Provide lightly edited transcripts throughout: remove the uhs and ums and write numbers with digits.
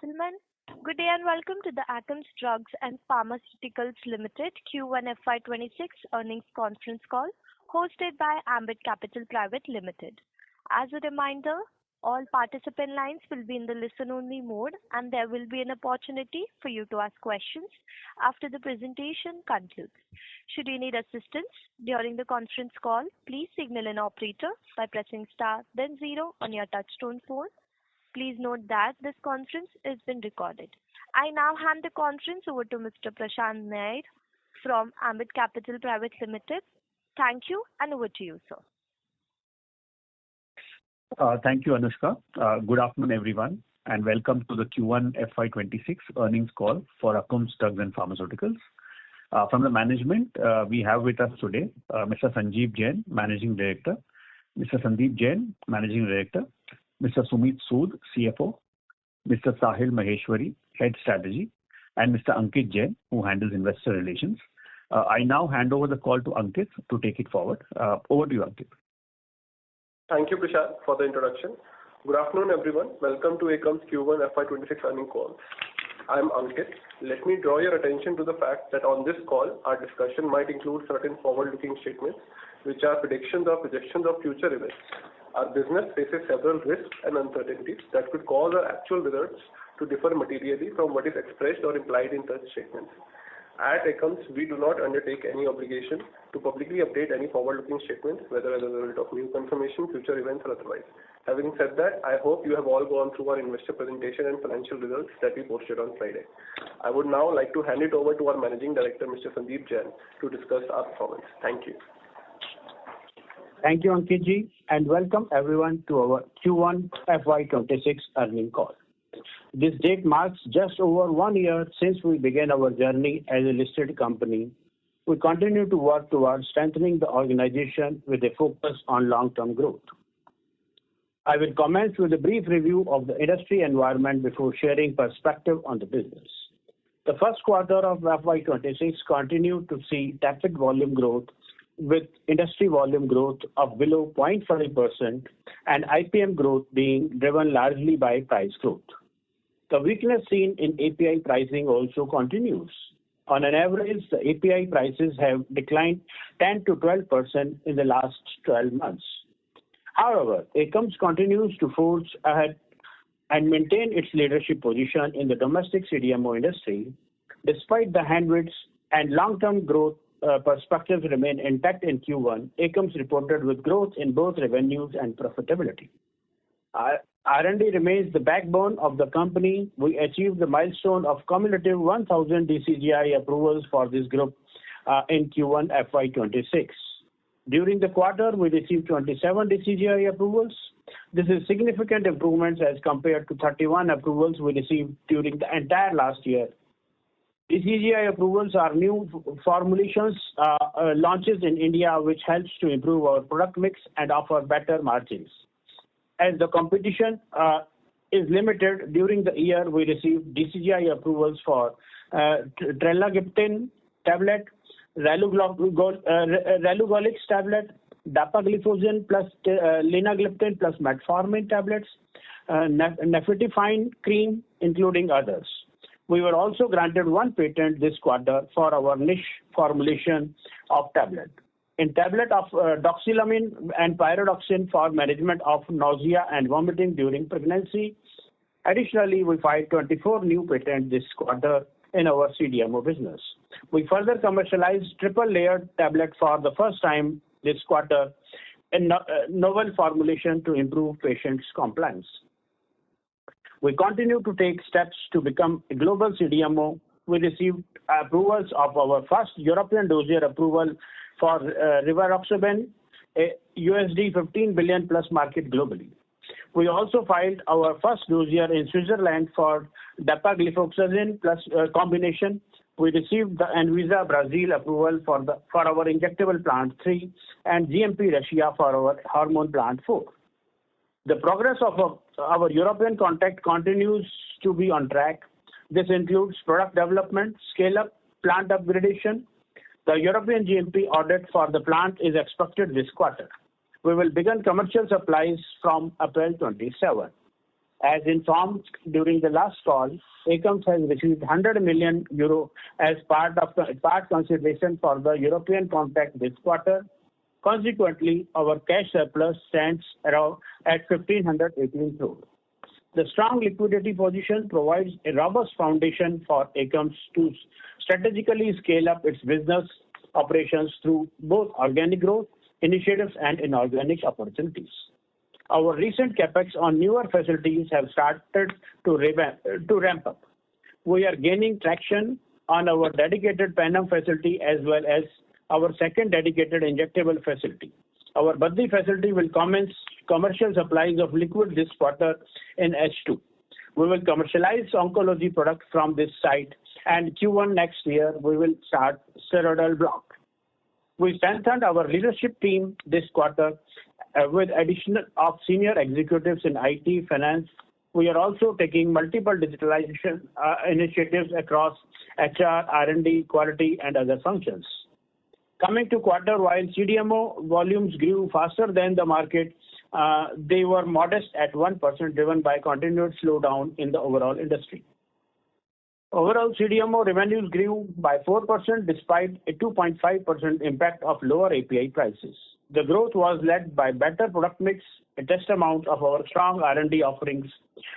Gentlemen, good day and welcome to the Akums Drugs and Pharmaceuticals Limited Q1FY26 earnings conference call hosted by Ambit Capital Private Limited. As a reminder, all participant lines will be in the listen-only mode and there will be an opportunity for you to ask questions after the presentation concludes. Should you need assistance during the conference call, please signal an operator by pressing star then 0 on your touchtone phone. Please note that this conference is being recorded. I now hand the conference over to Mr. Prashant Nair from Ambit Capital Private Limited. Thank you and over to you, sir. Thank you, Anushka. Good afternoon, everyone, and welcome to the Q1FY26 earnings call for Akums Drugs and Pharmaceuticals. From the management, we have with us today Mr. Sanjeev Jain, Managing Director, Mr. Sandeep Jain, Managing Director, Mr. Sumit Sood, CFO, Mr. Sahil Maheshwari, Head Strategy, and Mr. Ankit Jain, who handles Investor Relations. I now hand over the call to Ankit to take it forward. Over to you, Ankit. Thank you, Prashant, for the introduction. Good afternoon, everyone. Welcome to Akums Q1 FY26 earnings call. I am Ankit. Let me draw your attention to the fact that on this call, our discussion might include certain forward-looking statements, which are predictions or projections of future events. Our business faces several risks and uncertainties that could cause our actual results to differ materially from what is expressed or implied in such statements. At Akums, we do not undertake any obligation to publicly update any forward-looking statements, whether as a result of new confirmation, future events, or otherwise. Having said that, I hope you have all gone through our investor presentation and financial results that we posted on Friday. I would now like to hand it over to our Managing Director, Mr. Sandeep Jain, to discuss our performance. Thank you. Thank you, Ankit ji, and welcome everyone to our Q1 FY26 earnings call. This date marks just over 1 year since we began our journey as a listed company. We continue to work towards strengthening the organization with a focus on long-term growth. I will commence with a brief review of the industry environment before sharing perspective on the business. The first quarter of FY26 continued to see tepid volume growth, with industry volume growth of below 0.5% and IPM growth being driven largely by price growth. The weakness seen in API pricing also continues. On an average, the API prices have declined 10 to 12% in the last 12 months. However, Akums continues to forge ahead and maintain its leadership position in the domestic CDMO industry. Despite the headwinds and long-term growth perspectives remain intact in Q1, Akums reported with growth in both revenues and profitability. R&D remains the backbone of the company. We achieved the milestone of cumulative 1,000 DCGI approvals for this group in Q1 FY26. During the quarter, we received 27 DCGI approvals. This is significant improvements as compared to 31 approvals we received during the entire last year. DCGI approvals are new formulations launches in India, which helps to improve our product mix and offer better margins. As the competition is limited, during the year we received DCGI approvals for trelagiptin tablet, relugolix tablet, dapagliflozin plus linagliptin plus metformin tablets, nefetifine cream, including others. We were also granted 1 patent this quarter for our niche formulation of tablet. In tablet of doxylamine and pyridoxine for management of nausea and vomiting during pregnancy. Additionally, we filed 24 new patents this quarter in our CDMO business. We further commercialized triple-layered tablet for the first time this quarter in novel formulation to improve patients' compliance. We continue to take steps to become a global CDMO. We received approvals of our first European dossier approval for rivaroxaban, a USD 15 billion plus market globally. We also filed our first dossier in Switzerland for dapagliflozin plus combination. We received the Anvisa Brazil approval for our injectable plant 3 and GMP Russia for our hormone plant 4. The progress of our European contract continues to be on track. This includes product development, scale-up, plant upgradation. The European GMP audit for the plant is expected this quarter. We will begin commercial supplies from April 27. As informed during the last call, Akums has received 100 million euro as part consideration for the European contract this quarter. Consequently, our cash surplus stands around at 1,518 crore. The strong liquidity position provides a robust foundation for Akums to strategically scale up its business operations through both organic growth initiatives and inorganic opportunities. Our recent capex on newer facilities have started to ramp up. We are gaining traction on our dedicated Panam facility as well as our second dedicated injectable facility. Our Baddi facility will commence commercial supplies of liquid this quarter in H2. We will commercialize oncology products from this site, and Q1 next year we will start steroidal block. We strengthened our leadership team this quarter with addition of senior executives in IT, finance. We are also taking multiple digitalization initiatives across HR, R&D, quality, and other functions. Coming to quarter, while CDMO volumes grew faster than the market, they were modest at 1%, driven by continued slowdown in the overall industry. Overall, CDMO revenues grew by 4% despite a 2.5% impact of lower API prices. The growth was led by better product mix, a testament of our strong R&D offerings,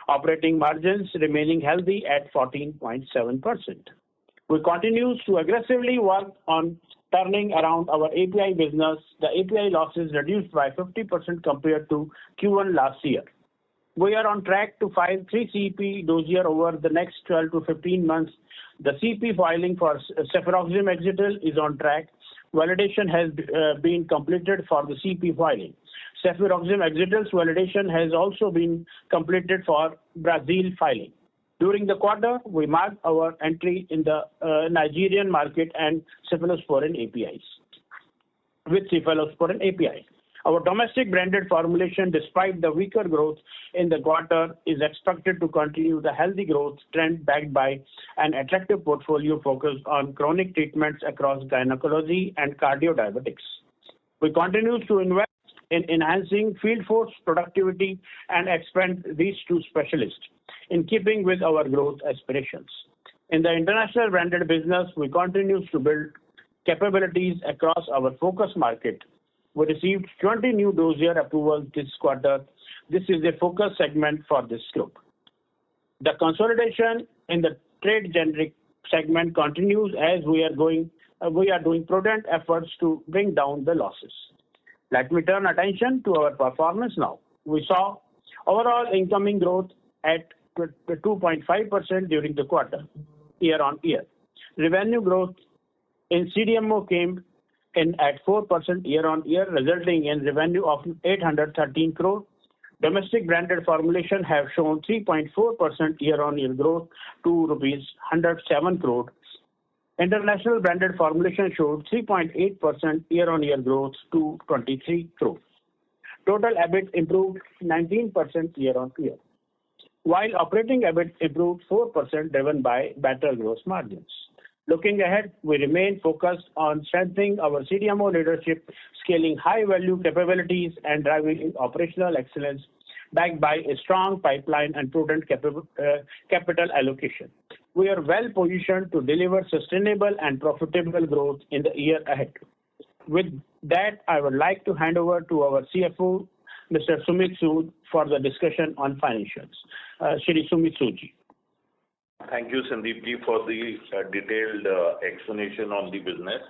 operating margins remaining healthy at 14.7%. We continue to aggressively work on turning around our API business. The API losses reduced by 50% compared to Q1 last year. We are on track to file 3 CEP dossiers over the next 12 to 15 months. The CEP filing for cefuroxime exetel is on track. Validation has been completed for the CEP filing. Cefuroxime exetel's validation has also been completed for Brazil filing. During the quarter, we marked our entry in the Nigerian market and cephalosporin APIs. With cephalosporin API, our domestic branded formulation, despite the weaker growth in the quarter, is expected to continue the healthy growth trend backed by an attractive portfolio focused on chronic treatments across gynecology and cardiodiabetics. We continue to invest in enhancing field force productivity and expand reach to specialists in keeping with our growth aspirations. In the international branded business, we continue to build capabilities across our focus market. We received 20 new dossier approvals this quarter. This is a focus segment for this group. The consolidation in the trade generic segment continues as we are doing prudent efforts to bring down the losses. Let me turn attention to our performance now. We saw overall incoming growth at 2.5% during the quarter, year on year. Revenue growth in CDMO came in at 4% year on year, resulting in revenue of 813 crore. Domestic branded formulation have shown 3.4% year on year growth to rupees 107 crore. International branded formulation showed 3.8% year on year growth to 23 crore. Total EBIT improved 19% year on year, while operating EBIT improved 4% driven by better gross margins. Looking ahead, we remain focused on strengthening our CDMO leadership, scaling high-value capabilities, and driving operational excellence backed by a strong pipeline and prudent capital allocation. We are well positioned to deliver sustainable and profitable growth in the year ahead. With that, I would like to hand over to our CFO, Mr. Sumit Sood, for the discussion on financials. Shri Sumit Sood. Thank you, Sandeep ji, for the detailed explanation on the business.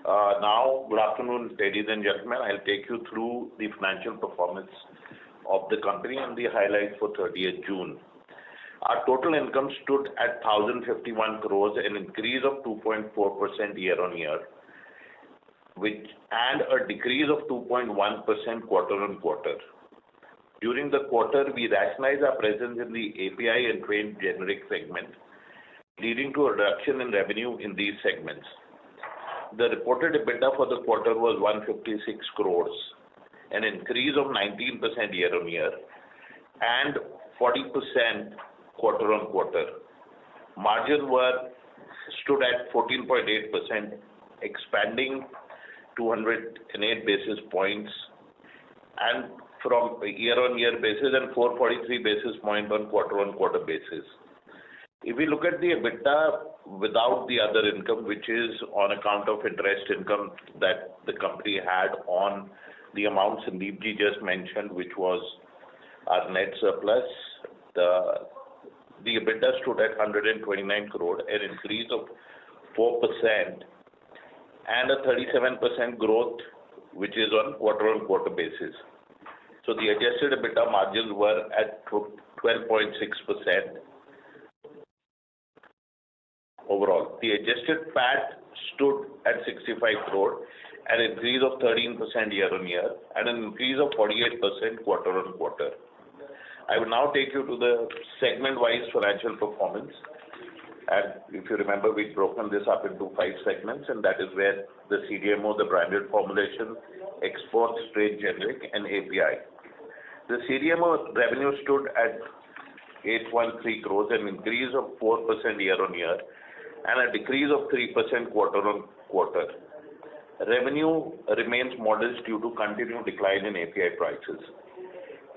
Now, good afternoon, ladies and gentlemen. I'll take you through the financial performance of the company and the highlights for 30th June. Our total income stood at 1,051 crores, an increase of 2.4% year on year, and a decrease of 2.1% quarter on quarter. During the quarter, we rationalized our presence in the API and trade generic segment, leading to a reduction in revenue in these segments. The reported EBITDA for the quarter was 156 crores, an increase of 19% year on year and 40% quarter on quarter. Margins stood at 14.8%, expanding 208 basis points, and from a year-on-year basis and 443 basis points on quarter-on-quarter basis. If we look at the EBITDA without the other income, which is on account of interest income that the company had on the amounts Sandeepji just mentioned, which was our net surplus, the EBITDA stood at 129 crore, an increase of 4% and a 37% growth, which is on quarter-on-quarter basis. So the adjusted EBITDA margins were at 12.6%. Overall, the adjusted PAT stood at 65 crore, an increase of 13% year-on-year and an increase of 48% quarter-on-quarter. I will now take you to the segment-wise financial performance. And if you remember, we've broken this up into 5 segments, and that is where the CDMO, the branded formulation, exports, trade generic, and API. The CDMO revenue stood at 813 crores, an increase of 4% year-on-year, and a decrease of 3% quarter-on-quarter. Revenue remains modest due to continued decline in API prices.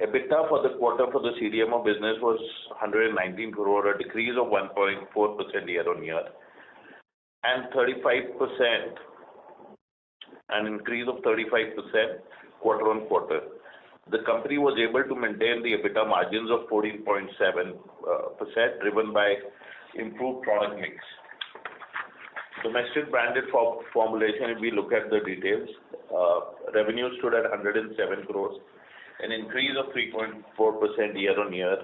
EBITDA for the quarter for the CDMO business was 119 crore, a decrease of 1.4% year-on-year, and 35%, an increase of 35% quarter-on-quarter. The company was able to maintain the EBITDA margins of 14.7%, driven by improved product mix. Domestic branded formulation, if we look at the details, revenue stood at 107 crores, an increase of 3.4% year-on-year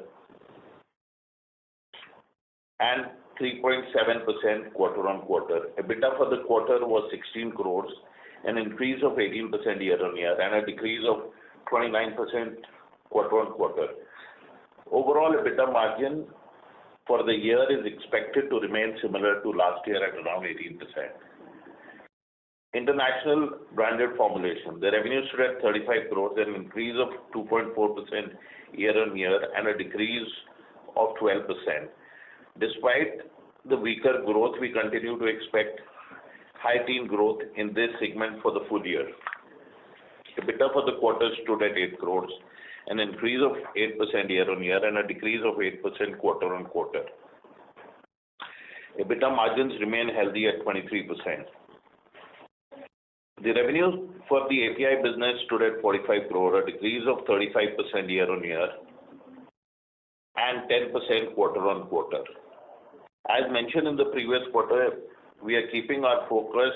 and 3.7% quarter-on-quarter. EBITDA for the quarter was 16 crores, an increase of 18% year-on-year and a decrease of 29% quarter-on-quarter. Overall, EBITDA margin for the year is expected to remain similar to last year at around 18%. International branded formulation, the revenue stood at 35 crores, an increase of 2.4% year-on-year and a decrease of 12%. Despite the weaker growth, we continue to expect high teen growth in this segment for the full year. EBITDA for the quarter stood at 8 crores, an increase of 8% year-on-year and a decrease of 8% quarter-on-quarter. EBITDA margins remain healthy at 23%. The revenue for the API business stood at 45 crore, a decrease of 35% year-on-year and 10% quarter-on-quarter. As mentioned in the previous quarter, we are keeping our focus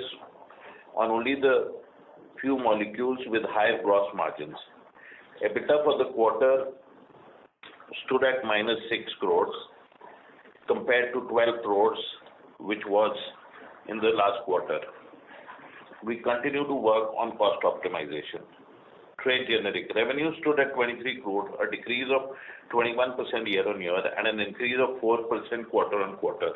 on only the few molecules with higher gross margins. EBITDA for the quarter stood at -6 crores compared to 12 crores, which was in the last quarter. We continue to work on cost optimization. Trade generic revenue stood at 23 crore, a decrease of 21% year-on-year and an increase of 4% quarter-on-quarter.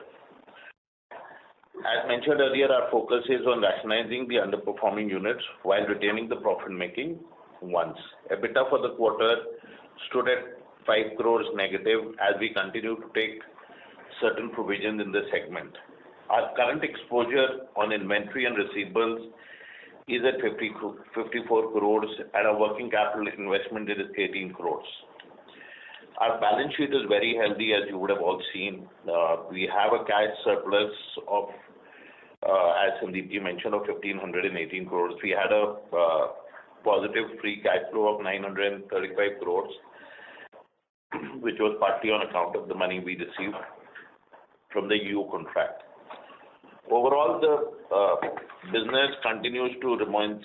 As mentioned earlier, our focus is on rationalizing the underperforming units while retaining the profit-making ones. EBITDA for the quarter stood at 5 crores negative as we continue to take certain provisions in this segment. Our current exposure on inventory and receivables is at 54 crores and our working capital investment is 18 crores. Our balance sheet is very healthy, as you would have all seen. We have a cash surplus of, as Sandeepji mentioned, of 1,518 crores. We had a positive free cash flow of 935 crores, which was partly on account of the money we received from the EU contract. Overall, the business continues to remain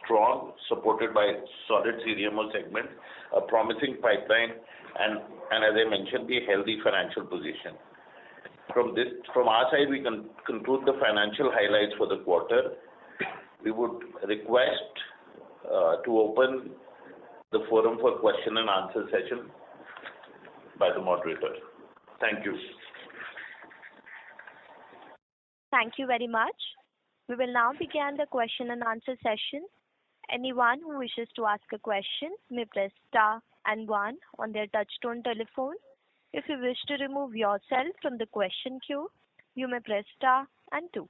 strong, supported by solid CDMO segment, a promising pipeline, and as I mentioned, the healthy financial position. From our side, we can conclude the financial highlights for the quarter. We would request to open the forum for question and answer session by the moderator. Thank you. Thank you very much. We will now begin the question and answer session. Anyone who wishes to ask a question may press star and 1 on their touchtone telephone. If you wish to remove yourself from the question queue, you may press star and 2.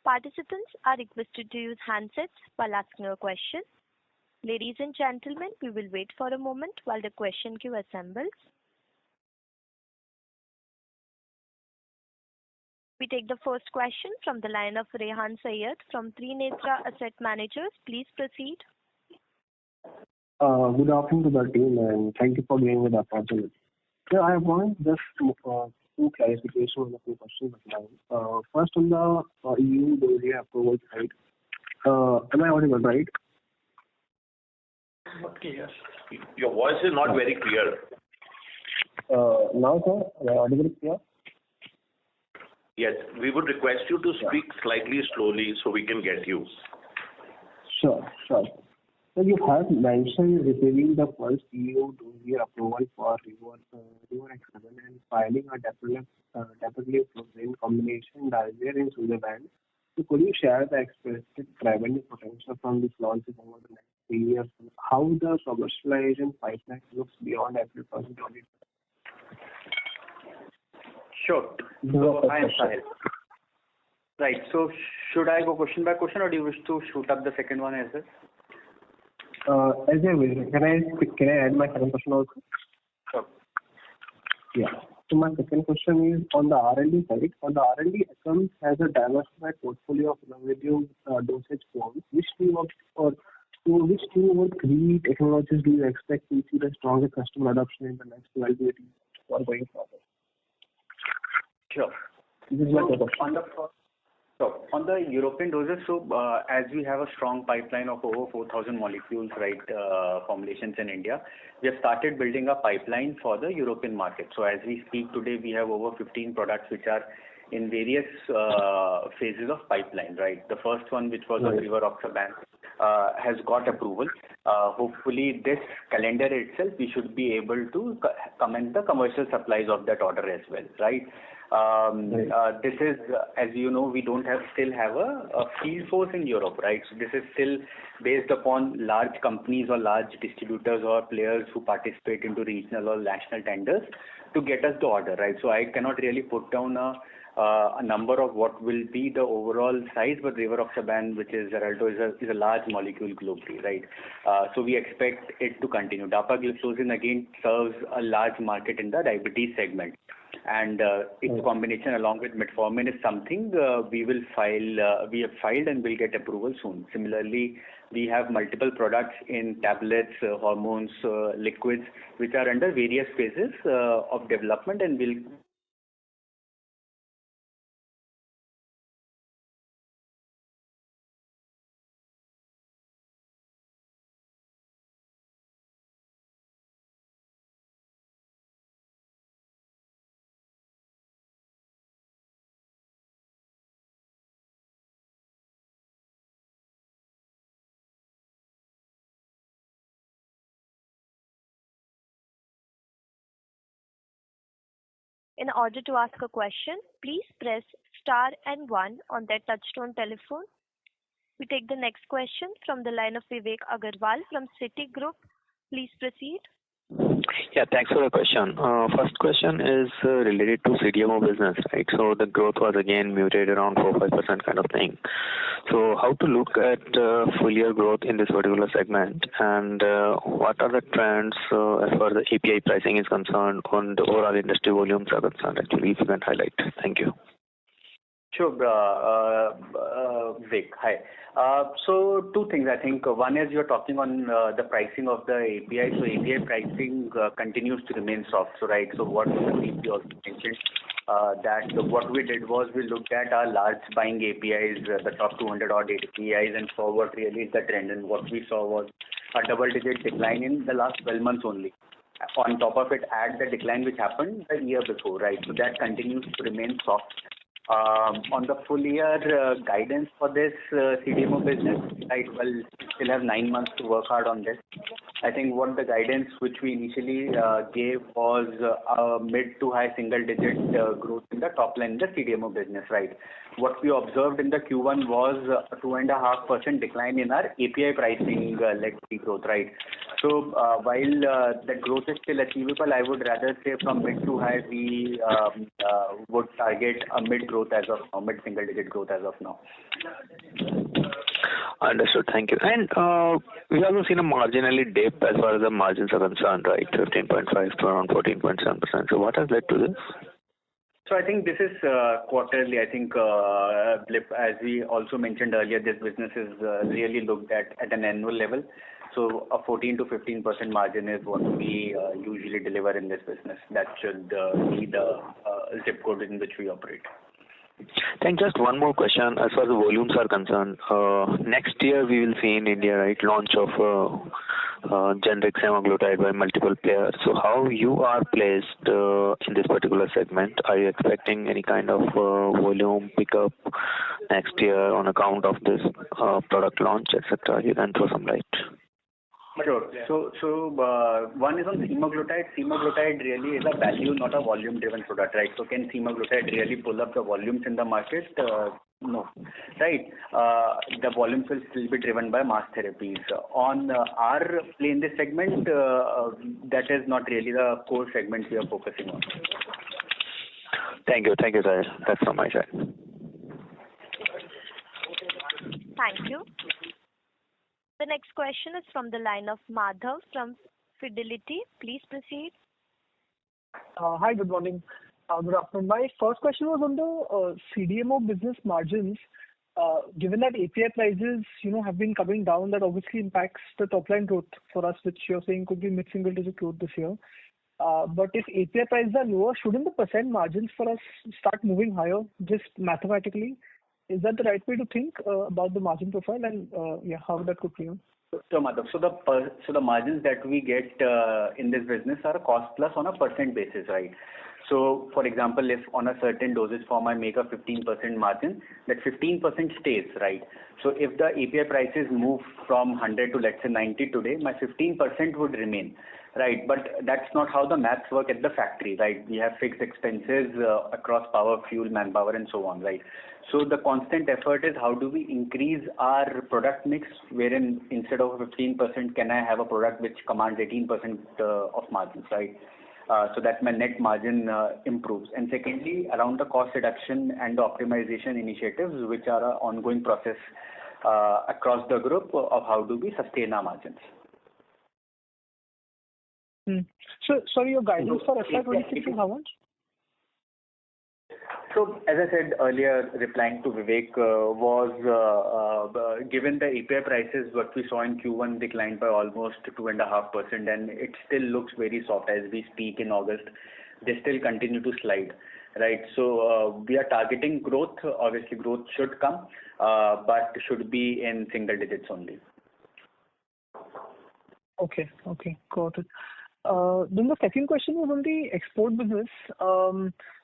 Participants are requested to use handsets while asking a question. Ladies and gentlemen, we will wait for a moment while the question queue assembles. We take the first question from the line of Rehan Syed from Trinetra Asset Managers. Please proceed. Good afternoon to the team, and thank you for giving me the opportunity. So I want just two clarifications on the two questions of mine. First, on the EU dossier approval side, am I audible, right? Okay, yes. Your voice is not very clear. Now, sir, am I audible clear? Yes, we would request you to speak slightly slowly so we can get you. Sure. So you have mentioned receiving the first EU dossier approval for Rivaroxaban and filing a dapagliflozin combination dossier in Switzerland. So could you share the expected revenue potential from this launch over the next 3 years? How the commercialization pipeline looks beyond April 2020? Sure. So I am Sahil. Right. So should I go question by question, or do you wish to shoot up the second one as well? As I wish. Can I add my second question also? Sure. Yeah. So my second question is on the R&D side. On the R&D, Akums has a diversified portfolio of innovative dosage forms. Which two or three technologies do you expect to see the strongest customer adoption in the next 12 to 18 months or going forward? Sure. This is my question. On the European doses, as we have a strong pipeline of over 4,000 molecules, right, formulations in India, we have started building a pipeline for the European market. So as we speak today, we have over 15 products which are in various phases of pipeline, right? The first one, which was on Rivaroxaban, has got approval. Hopefully, this calendar itself, we should be able to commence the commercial supplies of that order as well, right? This is, as you know, we don't still have a field force in Europe, right? So this is still based upon large companies or large distributors or players who participate into regional or national tenders to get us the order, right? So I cannot really put down a number of what will be the overall size, but Rivaroxaban, which is Xarelto, is a large molecule globally, right? So we expect it to continue. Dapagliflozin again serves a large market in the diabetes segment, and its combination along with metformin is something we have filed and will get approval soon. Similarly, we have multiple products in tablets, hormones, liquids, which are under various phases of development and will. In order to ask a question, please press star and 1 on their touchtone telephone. We take the next question from the line of Vivek Agarwal from Citigroup. Please proceed. Yeah, thanks for the question. First question is related to CDMO business, right? So the growth was again muted around 4-5% kind of thing. So how to look at full year growth in this particular segment, and what are the trends as far as the API pricing is concerned on the overall industry volumes are concerned, actually, if you can highlight. Thank you. Sure, Vik. Hi. So two things. I think one is you're talking on the pricing of the API. So API pricing continues to remain soft. So right. So what we also mentioned that what we did was we looked at our large buying APIs, the top 200 odd APIs, and saw what really is the trend. And what we saw was a double-digit decline in the last 12 months only. On top of it, add the decline which happened the year before, right? So that continues to remain soft. On the full year guidance for this CDMO business, right, well, we still have 9 months to work hard on this. I think what the guidance which we initially gave was mid to high single-digit growth in the top line in the CDMO business, right? What we observed in the Q1 was a 2.5% decline in our API pricing led growth, right? So while the growth is still achievable, I would rather say from mid to high we would target a mid growth as of now, mid single-digit growth as of now. Understood. Thank you. And we also seen a marginally dip as far as the margins are concerned, right? 15.5 to around 14.7%. So what has led to this? So I think this is quarterly. I think blip, as we also mentioned earlier, this business is really looked at an annual level. So a 14 to 15% margin is what we usually deliver in this business. That should be the zip code in which we operate. Thank you. Just one more question. As far as the volumes are concerned, next year we will see in India, right, launch of generic semaglutide by multiple players. So how you are placed in this particular segment? Are you expecting any kind of volume pickup next year on account of this product launch, etc.? You can throw some light. Sure. So one is on semaglutide. Semaglutide really is a value, not a volume-driven product, right? So can semaglutide really pull up the volumes in the market? No, right? The volumes will still be driven by mass therapies. On our play in this segment, that is not really the core segment we are focusing on. Thank you, sir. That's from my side. Thank you. The next question is from the line of Madhav from Fidelity. Please proceed. Hi, good morning. Good afternoon. My first question was on the CDMO business margins. Given that API prices, have been coming down, that obviously impacts the top line growth for us, which you're saying could be mid-single digit growth this year. But if API prices are lower, shouldn't the percent margins for us start moving higher, just mathematically? Is that the right way to think about the margin profile and how that could play out? So, Madhav, so the margins that we get in this business are a cost plus on a percent basis, right? So, for example, if on a certain dosage form I make a 15% margin, that 15% stays, right? So if the API prices move from 100 to let's say 90 today, my 15% would remain, right? But that's not how the maths work at the factory, right? We have fixed expenses across power, fuel, manpower, and so on, right? So the constant effort is how do we increase our product mix, wherein instead of 15%, can I have a product which commands 18% of margins, right? So that my net margin improves. And secondly, around the cost reduction and the optimization initiatives, which are an ongoing process across the group of how do we sustain our margins. So, sorry, your guidance for FY26 is how much? So, as I said earlier, replying to Vivek, was given the API prices, what we saw in Q1 declined by almost 2.5%, and it still looks very soft as we speak in August. They still continue to slide, right? So, we are targeting growth. Obviously, growth should come, but should be in single digits only. Okay, got it. Then the second question was on the export business.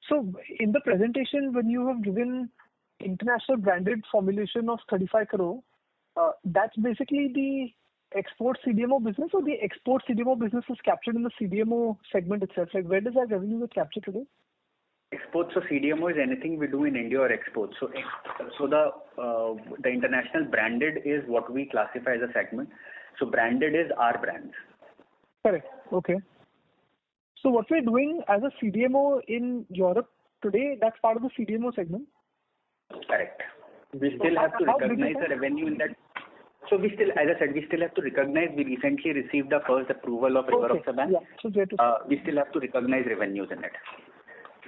So in the presentation, when you have given international branded formulation of 35 crore, that's basically the export CDMO business, or the export CDMO business is captured in the CDMO segment itself? Like, where does that revenue get captured today? Exports, so CDMO is anything we do in India or exports. So the international branded is what we classify as a segment. So branded is our brands. Correct. Okay. So what we're doing as a CDMO in Europe today, that's part of the CDMO segment? Correct. We still have to recognize the revenue in that. So we still, as I said, we still have to recognize. We recently received the first approval of rivaroxaban. Yeah. So we still have to recognize revenues in it.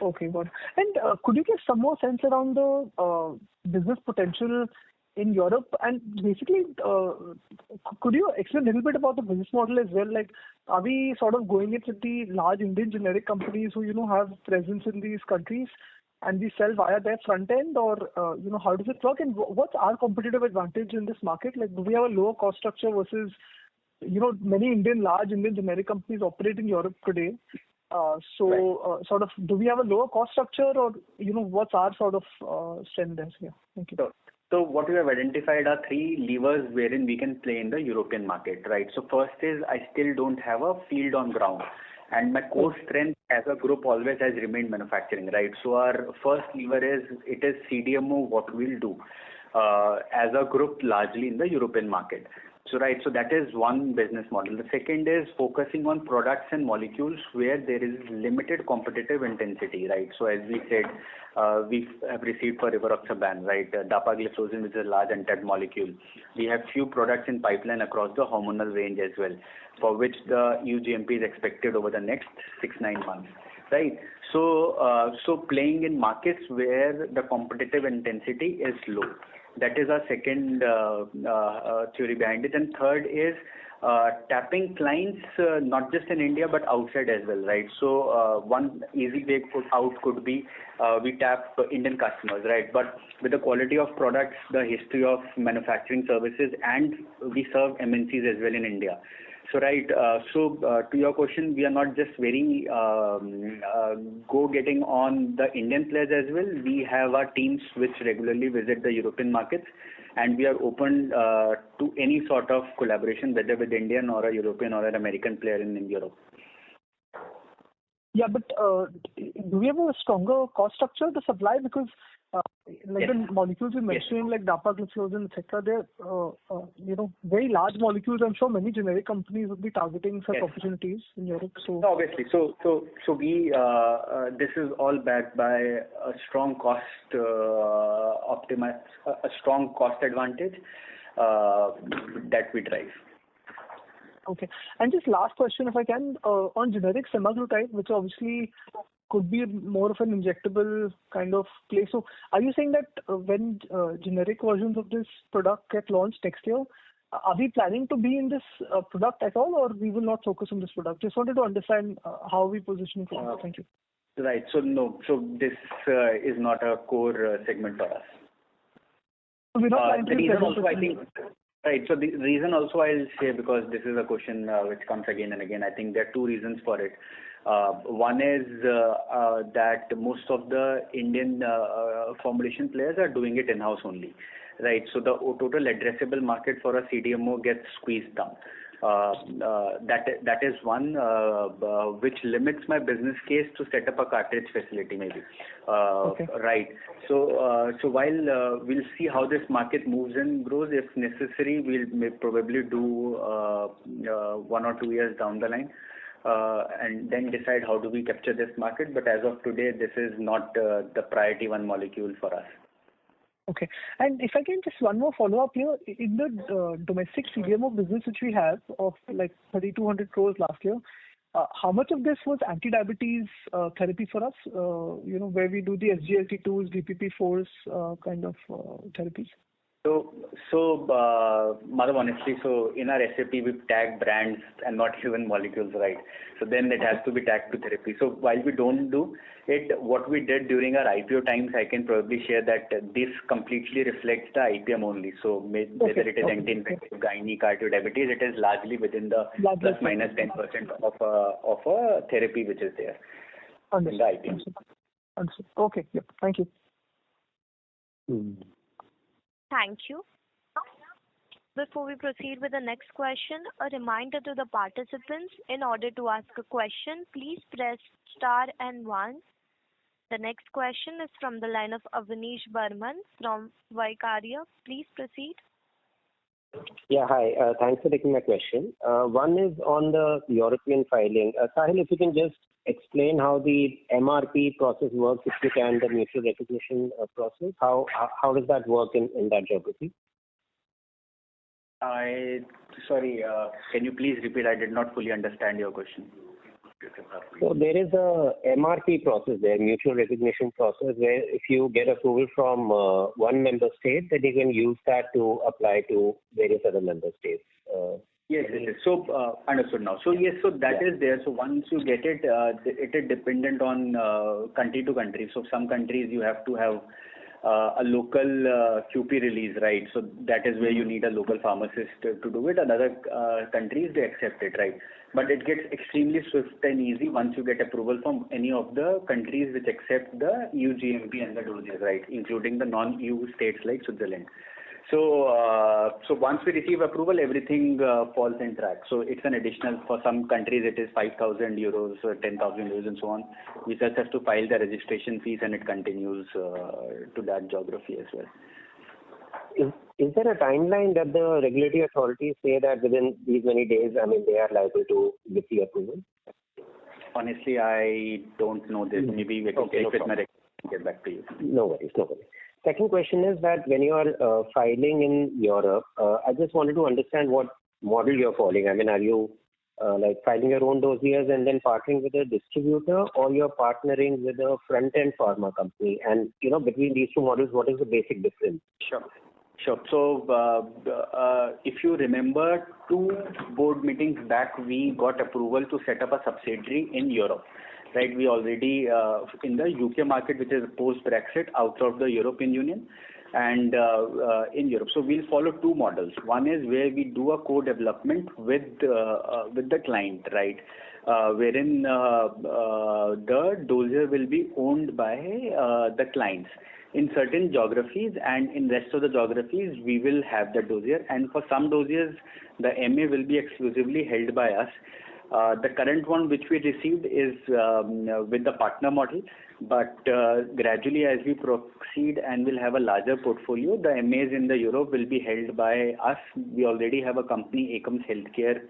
Okay, got it. And could you give some more sense around the business potential in Europe? And basically, could you explain a little bit about the business model as well? Like, are we sort of going it with the large Indian generic companies who, have presence in these countries and we sell via their front end, or, how does it work? And what's our competitive advantage in this market? Like, do we have a lower cost structure versus, many large Indian generic companies operate in Europe today? Sort of, do we have a lower cost structure, or, what's our sort of strength there? Yeah. Thank you. So what we have identified are three levers wherein we can play in the European market, right? So first is I still don't have a field on ground, and my core strength as a group always has remained manufacturing, right? So our first lever is CDMO, what we'll do as a group largely in the European market. So right, so that is one business model. The second is focusing on products and molecules where there is limited competitive intensity, right? So as we said, we have received for rivaroxaban, right? Dapagliflozin, which is a large untapped molecule. We have few products in pipeline across the hormonal range as well, for which the EU GMP is expected over the next 6-9 months. Right. So playing in markets where the competitive intensity is low. That is our second theory behind it. And third is tapping clients not just in India but outside as well, right? So one easy way out could be we tap Indian customers, right? But with the quality of products, the history of manufacturing services, and we serve MNCs as well in India. So right, to your question, we are not just very go-getting on the Indian players as well. We have our teams which regularly visit the European markets, and we are open to any sort of collaboration, whether with Indian or a European or an American player in Europe. Yeah, but do we have a stronger cost structure to supply? Because like the molecules you mentioned, like dapagliflozin, etc., they're very large molecules. I'm sure many generic companies would be targeting such opportunities in Europe. So obviously, so we this is all backed by a strong cost a strong cost advantage that we drive. Okay. And just last question, if I can, on generic semaglutide, which obviously could be more of an injectable kind of play. So are you saying that when generic versions of this product get launched next year, are we planning to be in this product at all, or we will not focus on this product? Just wanted to understand how we position for it. Thank you. Right. So no. So this is not a core segment for us. So we're not planning to be also, I think. Right. So the reason also I'll say, because this is a question which comes again and again, I think there are two reasons for it. One is that most of the Indian formulation players are doing it in-house only, right? So the total addressable market for a CDMO gets squeezed down. That is one which limits my business case to set up a cartridge facility maybe. Okay. Right. So while we'll see how this market moves and grows, if necessary, we'll probably do 1 or 2 years down the line. And then decide how do we capture this market. But as of today, this is not the priority one molecule for us. Okay. And if I can just one more follow-up here, in the domestic CDMO business which we have of like 3,200 crores last year, how much of this was anti-diabetes therapy for us, where we do the SGLT2s, DPP4s kind of therapies? So Madhav, honestly, so in our SAP we tag brands and not even molecules, right? So then it has to be tagged to therapy. So while we don't do it, what we did during our IPO times, I can probably share that this completely reflects the IPM only. So whether it is anti-infective, gynae, cardio-diabetes, it is largely within the plus minus 10% of a therapy which is there. Understood. In the IPM. Understood. Okay. Yep. Thank you. Thank you. Before we proceed with the next question, a reminder to the participants, in order to ask a question, please press star and 1. The next question is from the line of Avnish Burman from Vaikarya. Please proceed. Yeah, hi. Thanks for taking my question. One is on the European filing. Sahil, if you can just explain how the MRP process works, if you can, the mutual recognition process. How does that work in that geography? Sorry, can you please repeat? I did not fully understand your question. So there is a MRP process there, mutual recognition process, where if you get approval from one member state, then you can use that to apply to various other member states. Yes. So understood now. So yes, so that is there. So once you get it, it is dependent on country to country. So some countries you have to have a local QP release, right? So that is where you need a local pharmacist to do it. And other countries, they accept it, right? But it gets extremely swift and easy once you get approval from any of the countries which accept the EU GMP and the doses, right? Including the non-EU states like Switzerland. So once we receive approval, everything falls in track. So it's an additional, for some countries it is 5,000 euros, 10,000 euros and so on. We just have to file the registration fees and it continues to that geography as well. Is there a timeline that the regulatory authorities say that within these many days, I mean, they are liable to give the approval? Honestly, I don't know this. Maybe we can take with my record and get back to you. No worries. Second question is that when you are filing in Europe, I just wanted to understand what model you're following. I mean, are you like filing your own dossiers and then partnering with a distributor, or you're partnering with a front-end pharma company? And, between these two models, what is the basic difference? Sure. So, if you remember, 2 board meetings back, we got approval to set up a subsidiary in Europe. Right, we already in the UK market, which is post-Brexit, out of the European Union, and in Europe. So we'll follow 2 models. One is where we do a co-development with the client, right, wherein the dossier will be owned by the clients in certain geographies, and in rest of the geographies we will have the dossier. And for some dossiers, the MA will be exclusively held by us. The current one which we received is with the partner model, but gradually as we proceed and will have a larger portfolio, the MAs in the Europe will be held by us. We already have a company, Akums Healthcare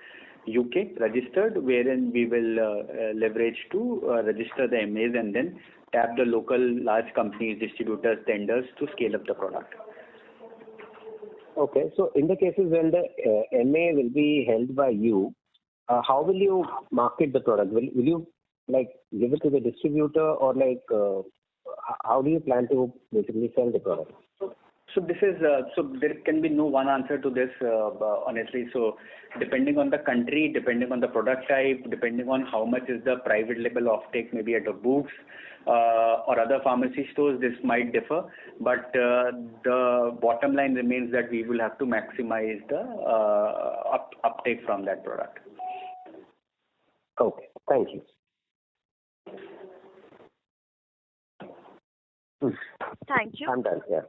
UK, registered, wherein we will leverage to register the MAs and then tap the local large companies, distributors, tenders to scale up the product. Okay, so in the cases when the MA will be held by you, how will you market the product? Will you give it to the distributor, or how do you plan to basically sell the product? So this is so there can be no one answer to this, honestly. So depending on the country, depending on the product type, depending on how much is the private label offtake, maybe at the booths or other pharmacy stores, this might differ. But the bottom line remains that we will have to maximize the uptake from that product. Okay, thank you. Thank you. I'm done, yeah.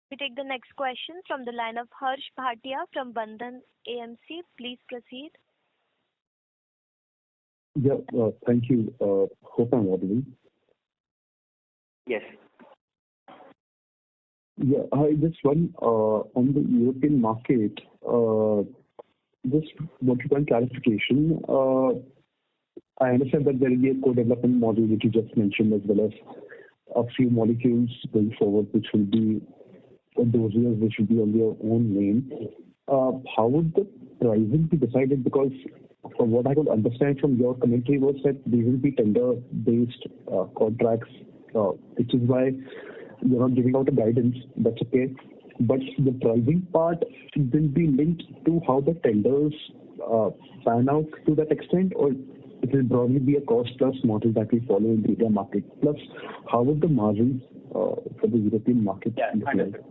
We take the next question from the line of Harsh Bhatia from Bandhan AMC. Please proceed. Yeah, thank you. Hope I'm audible. Yes. Yeah, I just one on the European market. Just wanted one clarification. I understand that there will be a co-development model which you just mentioned, as well as a few molecules going forward, which will be dossiers which will be on their own name. How would the pricing be decided? Because from what I could understand from your commentary was that these will be tender-based contracts, which is why you're not giving out a guidance. That's okay. But the pricing part will be linked to how the tenders pan out to that extent, or it will probably be a cost-plus model that we follow in the India market. Plus, how would the margins for the European market look like?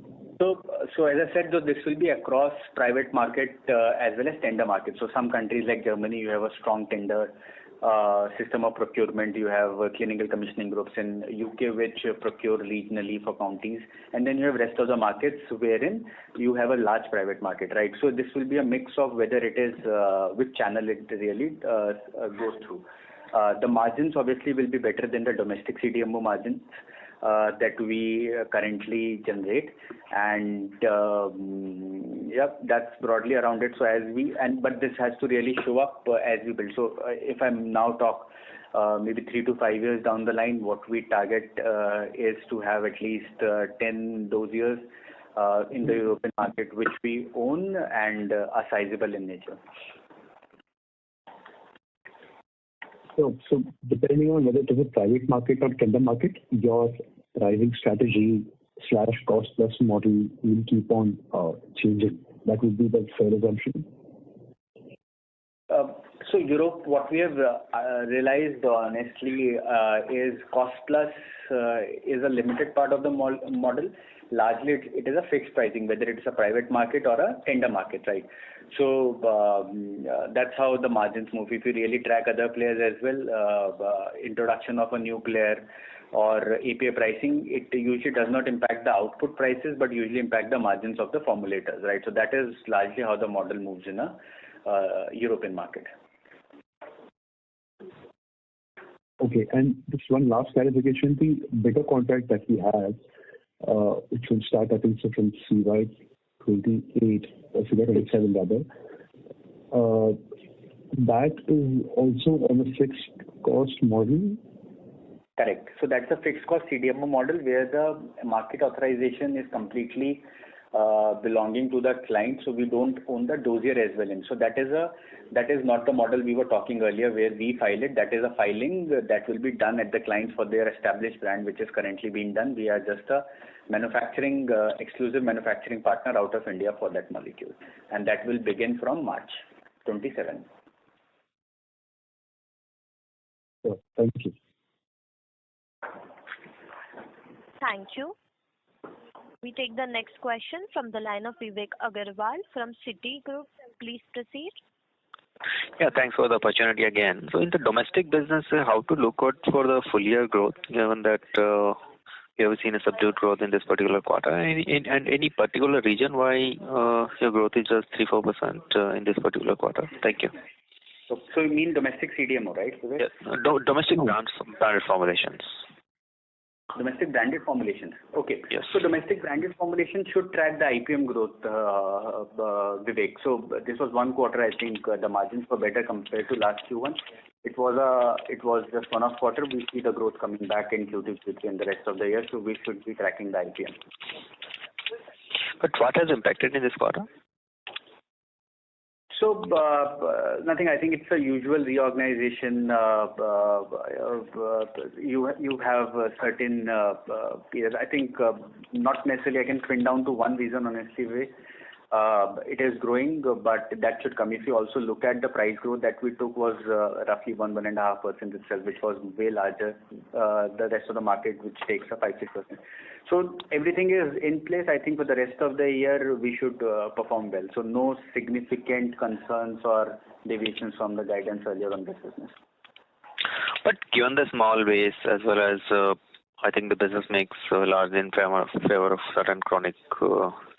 So as I said, though, this will be across private market as well as tender market. So some countries like Germany, you have a strong tender system of procurement. You have clinical commissioning groups in UK which procure regionally for counties, and then you have rest of the markets wherein you have a large private market, right? So this will be a mix of whether it is which channel it really goes through. The margins obviously will be better than the domestic CDMO margins that we currently generate, and that's broadly around it. So but this has to really show up as we build. So if I'm now talk maybe 3 to 5 years down the line, what we target is to have at least 10 dossiers in the European market which we own and are sizable in nature. So depending on whether it is a private market or tender market, your pricing strategy / cost plus model will keep on changing. That would be the fair assumption. So Europe, what we have realized honestly is cost plus is a limited part of the model. Largely, it is a fixed pricing, whether it's a private market or a tender market, right? So that's how the margins move. If you really track other players as well, introduction of a new player or API pricing, it usually does not impact the output prices, but usually impact the margins of the formulators, right? So that is largely how the model moves in a European market. Okay, and just one last clarification: the bigger contract that we have, which will start, I think, so from CY 28 or CY 27 rather, that is also on a fixed cost model. Correct. So that's a fixed cost CDMO model where the market authorization is completely belonging to the client, so we don't own the dossier as well. And so that is not the model we were talking earlier where we file it. That is a filing that will be done at the clients for their established brand, which is currently being done. We are just a exclusive manufacturing partner out of India for that molecule, and that will begin from March 27. So, thank you. Thank you. We take the next question from the line of Vivek Agarwal from Citigroup. Please proceed. Yeah, thanks for the opportunity again. So in the domestic business, how to look out for the full year growth, given that we have seen a subdued growth in this particular quarter, and any particular reason why your growth is just 3-4% in this particular quarter? Thank you. So you mean domestic CDMO, right? Yes, domestic branded formulations. Domestic branded formulations. Okay. Yes. So domestic branded formulations should track the IPM growth, Vivek. So this was one quarter. I think the margins were better compared to last Q1. It was just one-off quarter. We see the growth coming back in Q2, Q3, and the rest of the year. So we should be tracking the IPM. But what has impacted in this quarter? So nothing. I think it's a usual reorganization. You have certain periods. I think not necessarily I can pin down to one reason honestly. It is growing, but that should come. If you also look at the price growth that we took was roughly 1.5% itself, which was way larger. The rest of the market, which takes a 5-6%. So everything is in place. I think for the rest of the year we should perform well. So no significant concerns or deviations from the guidance earlier on this business. But given the small base as well as I think the business makes largely in favor of certain chronic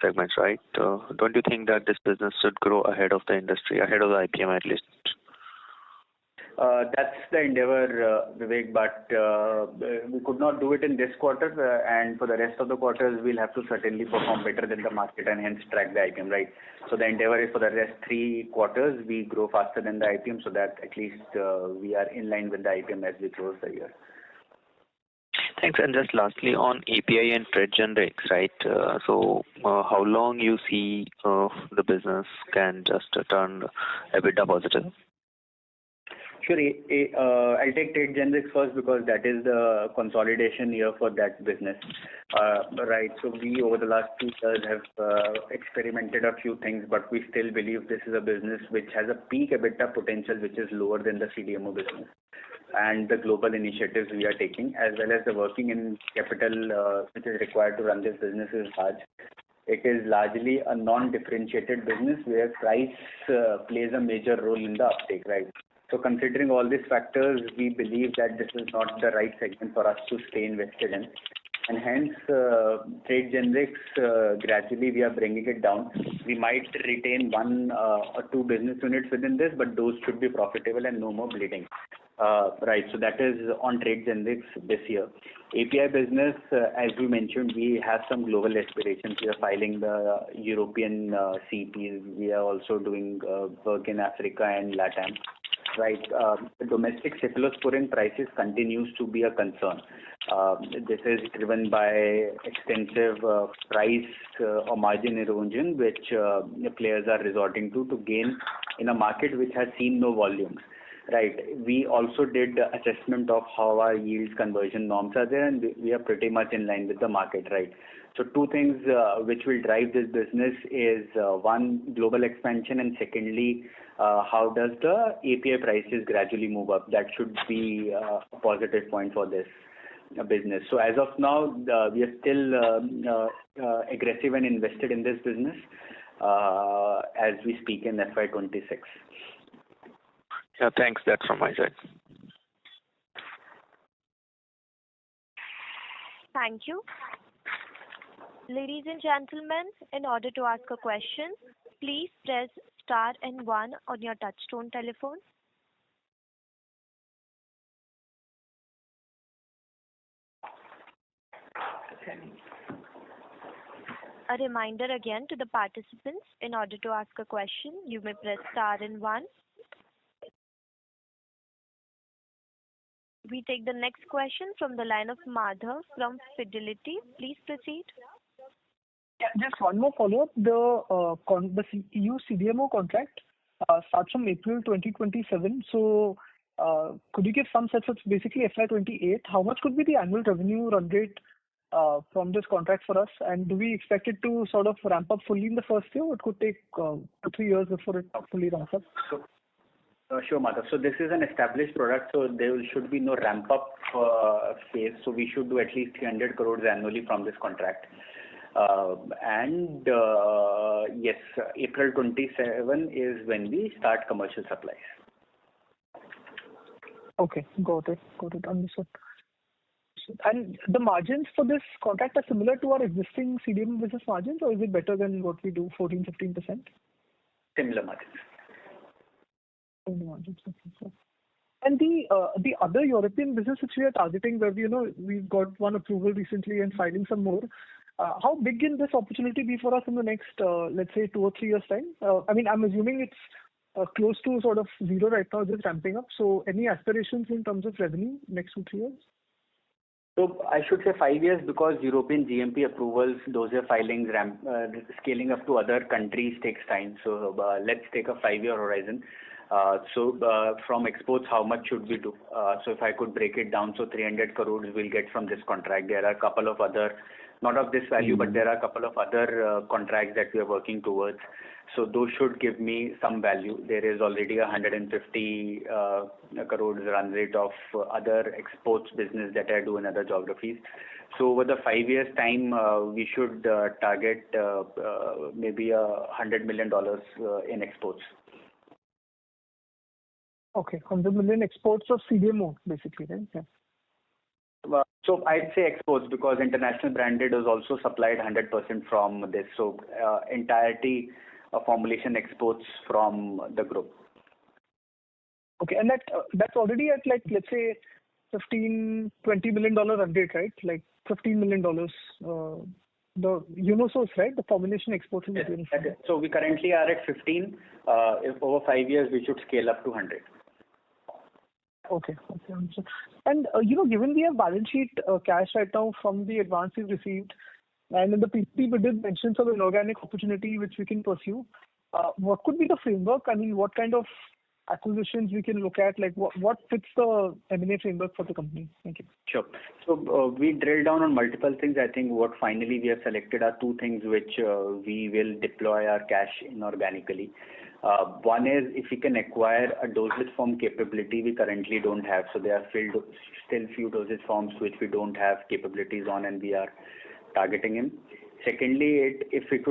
segments, right? Don't you think that this business should grow ahead of the industry, ahead of the IPM at least? That's the endeavor, Vivek, but we could not do it in this quarter, and for the rest of the quarters, we'll have to certainly perform better than the market and hence track the IPM, right? So the endeavor is for the rest 3 quarters, we grow faster than the IPM so that at least we are in line with the IPM as we close the year. Thanks. And just lastly on API and trade generics, right? So how long you see the business can just turn EBITDA positive? Sure. I'll take trade generics first because that is the consolidation year for that business. Right. So we over the last 2 years have experimented a few things, but we still believe this is a business which has a peak EBITDA potential which is lower than the CDMO business. And the global initiatives we are taking, as well as the working in capital which is required to run this business is large. It is largely a non-differentiated business where price plays a major role in the uptake, right? So considering all these factors, we believe that this is not the right segment for us to stay invested in. And hence, trade generics, gradually we are bringing it down. We might retain 1 or 2 business units within this, but those should be profitable and no more bleeding. Right, so that is on trade generics this year. API business, as we mentioned, we have some global aspirations. We are filing the European CPs. We are also doing work in Africa and LATAM. Right, the domestic cephalosporin prices continues to be a concern. This is driven by extensive price or margin erosion, which players are resorting to gain in a market which has seen no volumes. right? We also did the assessment of how our yields conversion norms are there, and we are pretty much in line with the market, right? So two things which will drive this business is one, global expansion, and secondly, how does the API prices gradually move up? That should be a positive point for this business. So as of now, we are still aggressive and invested in this business as we speak in FY26. Yeah, thanks. That's from my side. Thank you. Ladies and gentlemen, in order to ask a question, please press star and 1 on your touchtone telephone. A reminder again to the participants, in order to ask a question, you may press star and 1. We take the next question from the line of Madhav from Fidelity. Please proceed. Yeah, just one more follow-up. The EU CDMO contract starts from April 2027. So could you give some sense of basically FY28? How much could be the annual revenue run rate from this contract for us? And do we expect it to sort of ramp up fully in the first year, or it could take 2-3 years before it fully ramps up? Sure, Madhav. So this is an established product, so there should be no ramp-up phase. So we should do at least 300 crores annually from this contract. Yes, April 27 is when we start commercial supplies. Okay, got it. Understood. And the margins for this contract are similar to our existing CDMO business margins, or is it better than what we do, 14-15%? Similar margins. And the other European business which we are targeting, where we've got one approval recently and filing some more. How big can this opportunity be for us in the next, let's say, 2 or 3 years' time? I mean, I'm assuming it's close to sort of zero right now, just ramping up. So any aspirations in terms of revenue next 2-3 years? So I should say 5 years, because European GMP approvals, dossier filings, scaling up to other countries takes time. So let's take a 5-year horizon. From exports, how much should we do? So if I could break it down, so 300 crores we'll get from this contract. There are a couple of other, not of this value, but there are a couple of other contracts that we are working towards. So those should give me some value. There is already 150 crores run rate of other exports business that I do in other geographies. So over the 5 years time, we should target maybe $100 million in exports. Okay, 100 million exports of CDMO, basically, right? Yeah. So I'd say exports, because international branded is also supplied 100% from this. So entirety of formulation exports from the group. Okay, and that's already at, like, let's say $15-20 million run rate, right? Like $15 million. The source, right? The formulation exports in the yes, so we currently are at 15. If over 5 years we should scale up to 100. Okay. And given we have balance sheet cash right now from the advance we've received, and in the PPT we did mention some inorganic opportunity which we can pursue. What could be the framework? I mean, what kind of acquisitions we can look at? Like what fits the M&A framework for the company? Thank you. Sure. So we drilled down on multiple things. I think what finally we have selected are 2 things which we will deploy our cash inorganically. One is if we can acquire a dosage form capability we currently don't have. So there are still few dosage forms which we don't have capabilities on, and we are targeting in. Secondly, if it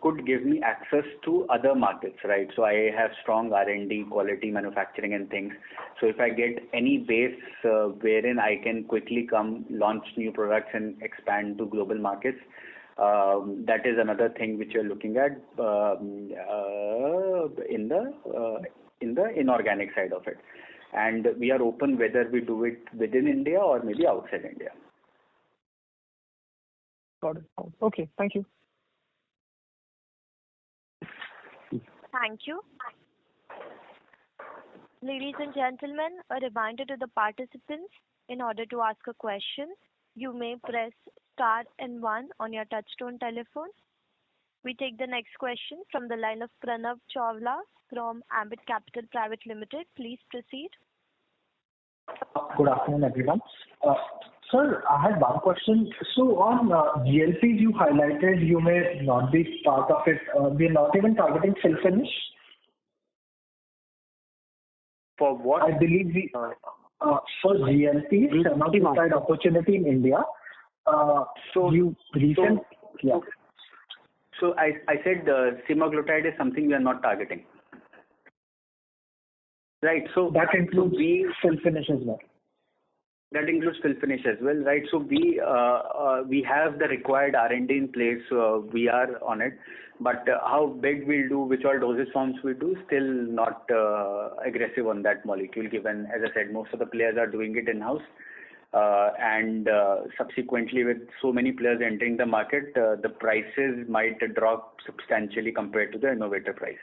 could give me access to other markets, right? So I have strong R&D, quality manufacturing and things. So if I get any base wherein I can quickly come launch new products and expand to global markets, that is another thing which we are looking at in the inorganic side of it. And we are open whether we do it within India or maybe outside India. Got it. Okay, thank you. Thank you. Ladies and gentlemen, a reminder to the participants, in order to ask a question, you may press star and 1 on your touchtone telephone. We take the next question from the line of Pranav Chawla from Ambit Capital Private Limited. Please proceed. Good afternoon, everyone. Sir, I had one question. So on GLPs, you highlighted you may not be part of it. We are not even targeting fill finish. For what? I believe we for GLPs, semaglutide opportunity in India. So I said semaglutide is something we are not targeting. Right. So that includes fill finish as well. That includes fill finish as well, right? So we have the required R&D in place. We are on it, but how big we'll do, which all dosage forms we do, still not aggressive on that molecule. Given, as I said, most of the players are doing it in house, and subsequently with so many players entering the market, the prices might drop substantially compared to the innovator price.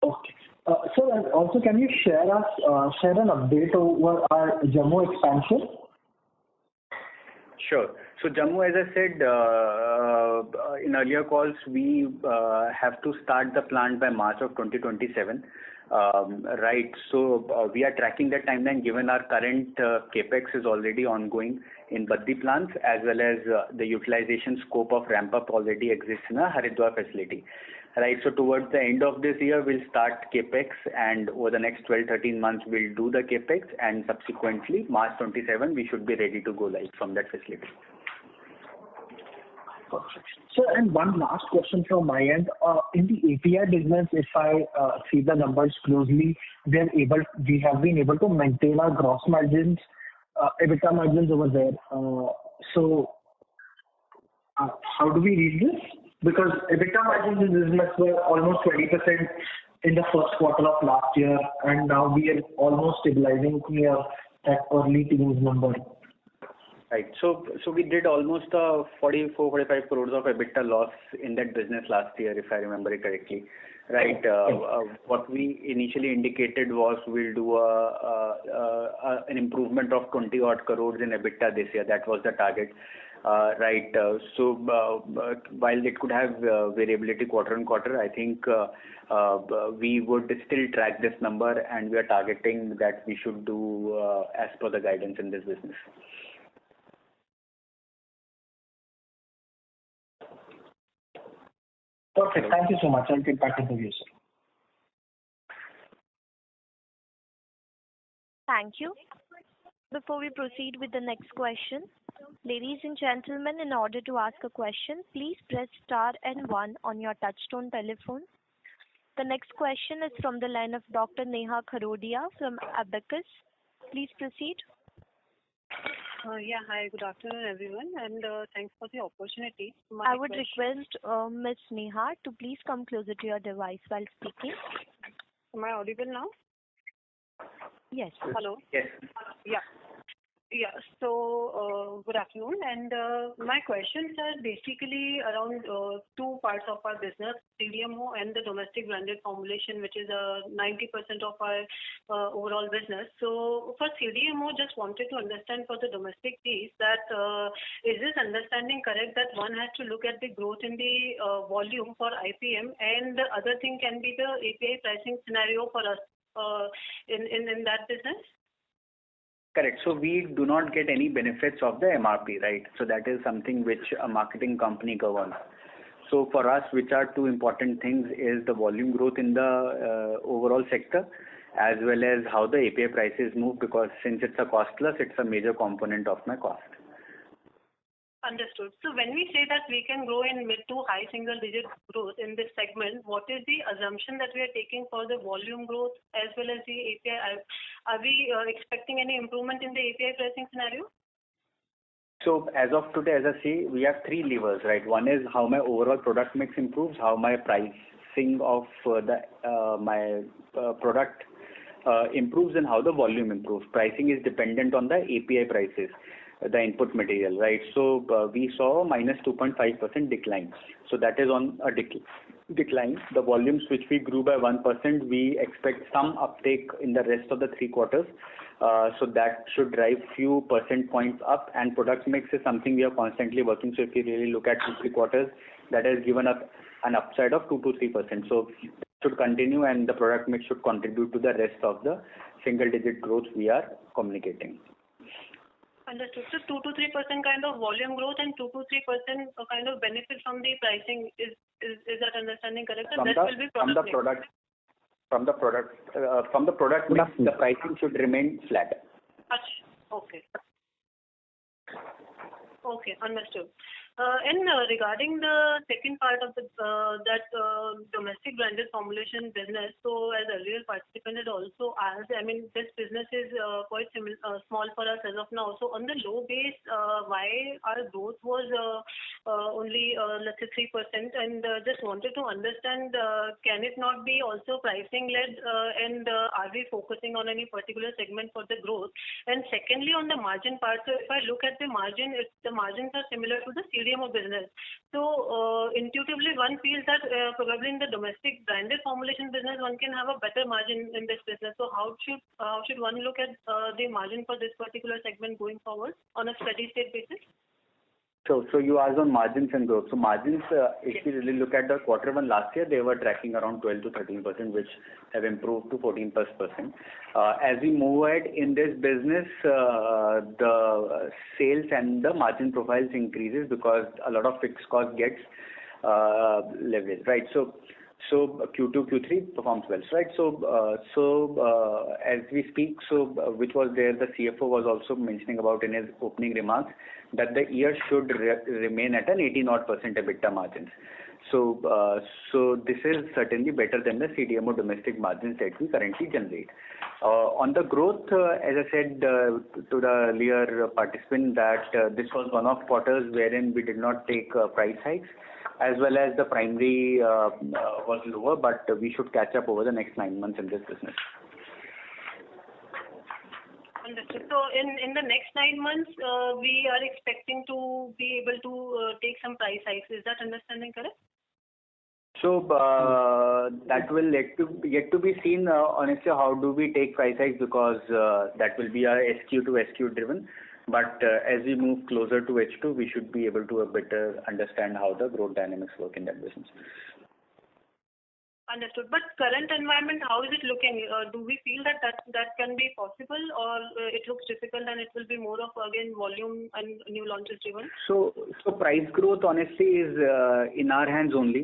Okay. So, and also, can you share an update over our Jammu expansion? Sure. So Jammu, as I said in earlier calls, we have to start the plant by March of 2027. Right. So we are tracking that timeline given our current capex is already ongoing in Baddi plants, as well as the utilization scope of ramp up already exists in a Haridwar facility. Right. So towards the end of this year, we'll start capex, and over the next 12-13 months, we'll do the capex, and subsequently March 27, we should be ready to go live from that facility. Perfect. So, and one last question from my end. In the API business, if I see the numbers closely, we have been able to maintain our gross margins, EBITDA margins over there. So, how do we read this? Because EBITDA margins in this business were almost 20% in the first quarter of last year, and now we are almost stabilizing near that early teens number. Right. So we did almost 44-45 crores of EBITDA loss in that business last year, if I remember it correctly. Right. What we initially indicated was we'll do an improvement of 20 odd crores in EBITDA this year. That was the target. Right. So while it could have variability quarter on quarter, I think we would still track this number, and we are targeting that we should do as per the guidance in this business. Perfect. Thank you so much. I'll get back into you, sir. Thank you. Before we proceed with the next question, ladies and gentlemen, in order to ask a question, please press star and 1 on your touchtone telephone. The next question is from the line of Dr. Neha Kharodia from Abacus. Please proceed. Yeah, hi, good afternoon, everyone, and thanks for the opportunity. I would request Ms. Neha to please come closer to your device while speaking. Am I audible now? Yes. Hello? Yes. Yeah. Yeah. So, good afternoon. And my questions are basically around two parts of our business, CDMO and the domestic branded formulation, which is 90% of our overall business. So, for CDMO, just wanted to understand for the domestic piece that is this understanding correct that one has to look at the growth in the volume for IPM, and the other thing can be the API pricing scenario for us in that business? Correct. So we do not get any benefits of the MRP, right? So that is something which a marketing company governs. So for us, which are two important things is the volume growth in the overall sector, as well as how the API prices move, because since it's a cost plus, it's a major component of my cost. Understood. So when we say that we can grow in mid to high single digit growth in this segment, what is the assumption that we are taking for the volume growth as well as the API? Are we expecting any improvement in the API pricing scenario? So as of today, as I say, we have three levers, right? One is how my overall product mix improves, how my pricing of my product improves, and how the volume improves. Pricing is dependent on the API prices, the input material, right? So we saw minus 2.5% decline. So that is on a decline. The volumes which we grew by 1%, we expect some uptake in the rest of the 3 quarters. So that should drive few percent points up, and product mix is something we are constantly working. So if you really look at 2-3 quarters, that has given us an upside of 2 to 3%. So it should continue, and the product mix should contribute to the rest of the single digit growth we are communicating. Understood. So 2 to 3% kind of volume growth and 2 to 3% kind of benefit from the pricing. Is that understanding correct? And that will be from the product mix, the pricing should remain flat. Okay. Okay, understood. And regarding the second part of domestic branded formulation business, so as earlier participant had also asked, I mean, this business is quite small for us as of now. So on the low base, why our growth was only let's say 3%, and just wanted to understand, can it not be also pricing led, and are we focusing on any particular segment for the growth? And secondly, on the margin part, so if I look at the margin, the margins are similar to the CDMO business. So intuitively one feels that probably in the domestic branded formulation business one can have a better margin in this business. So how should one look at the margin for this particular segment going forward on a steady state basis? So you asked on margins and growth. So margins, if you really look at the quarter one last year, they were tracking around 12 to 13%, which have improved to 14%+. As we move ahead in this business, the sales and the margin profiles increases because a lot of fixed cost gets leveraged, right? So Q2, Q3 performs well, right? So as we speak, which was there, the CFO was also mentioning about in his opening remarks that the year should remain at an 18-odd% EBITDA margins. So this is certainly better than the CDMO domestic margins that we currently generate. On the growth, as I said to the earlier participant, that this was one of quarters wherein we did not take price hikes, as well as the primary was lower, but we should catch up over the next 9 months in this business. Understood. So in the next 9 months, we are expecting to be able to take some price hikes. Is that understanding correct? So that will yet to be seen. Honestly, how do we take price hikes, because that will be our SQ to SQ driven. But as we move closer to H2, we should be able to better understand how the growth dynamics work in that business. Understood. But current environment, how is it looking? Do we feel that can be possible, or it looks difficult and it will be more of, again, volume and new launches driven? So price growth honestly is in our hands only,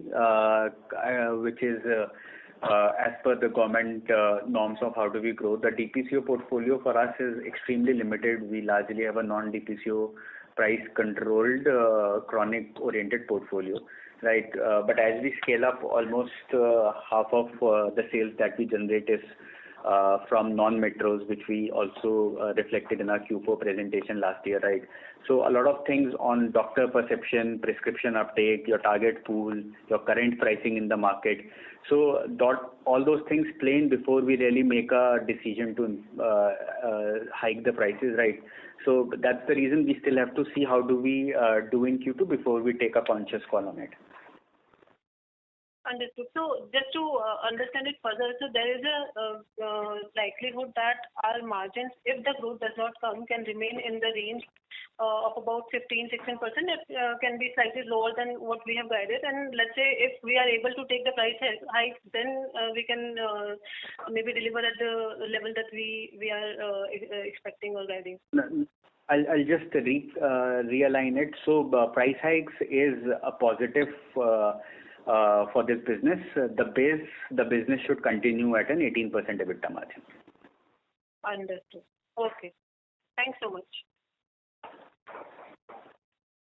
which is as per the government norms of how do we grow. The DPCO portfolio for us is extremely limited. We largely have a non-DPCO price controlled chronic oriented portfolio. Right, but as we scale up, almost half of the sales that we generate is from non-metros, which we also reflected in our Q4 presentation last year, right? So a lot of things on doctor perception, prescription uptake, your target pool, your current pricing in the market. So all those things play in before we really make a decision to hike the prices, right? So that's the reason we still have to see how do we do in Q2 before we take a conscious call on it. Understood. So just to understand it further, so there is a likelihood that our margins, if the growth does not come, can remain in the range of about 15-16%. It can be slightly lower than what we have guided. And let's say if we are able to take the price hike, then we can maybe deliver at the level that we are expecting or guiding. I'll just realign it. So price hikes is a positive for this business. The business should continue at an 18% EBITDA margin. Understood. Okay. Thanks so much.